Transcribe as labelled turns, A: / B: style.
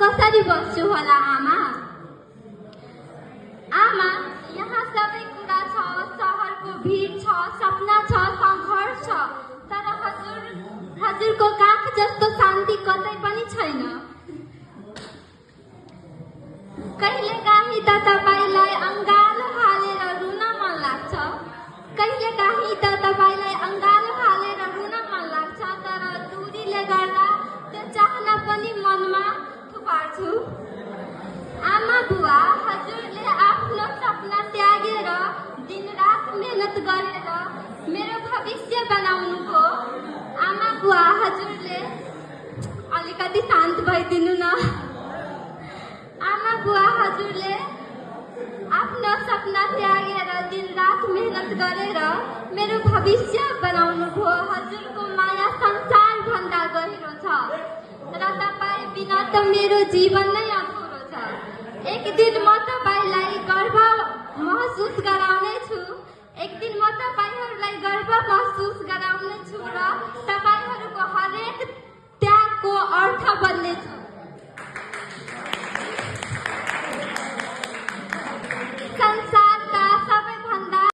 A: कसरी बस्छु होला आमा? आमा, यहाँ सबै कुरा छ, सहरको भिड छ, सपना छ, सङ्घर्ष छ, तर हजुरको काख जस्तो शान्ति कतै पनि छैन। कहिलेकाहीँ त तपाईलाई अङ्गालो हालेर रुन मन लाग्छ, कहिलेकाहीँ त तपाईलाई अङ्गालो हालेर रुन मन लाग्छ, तर दूरीले गर्दा त्यो चाहना पनि मनमा थुपार्छु। आमा बुवा, हजुरले आफ्नो सपना त्यागेर दिनरात मेहनत गरेर मेरो भविष्य बनाउनुभयो। आमा बुवा, हजुरले अलिकति शान्त भइदिनु न। आमा बुवा, हजुरले आफ्नो सपना त्यागेर दिनरात मेहनत गरेर मेरो भविष्य बनाउनुभयो। हजुरको माया संसारभन्दा गहिरो छ र तपाईँ बिना त मेरो जीवन नै अधुरो छ। एक दिन म तपाईलाई गर्व महसुस गराउने छु, एक दिन म तपाईहरूलाई गर्व महसुस गराउने छु र तपाईहरूको हरेक त्यागको अर्थ बन्नेछु।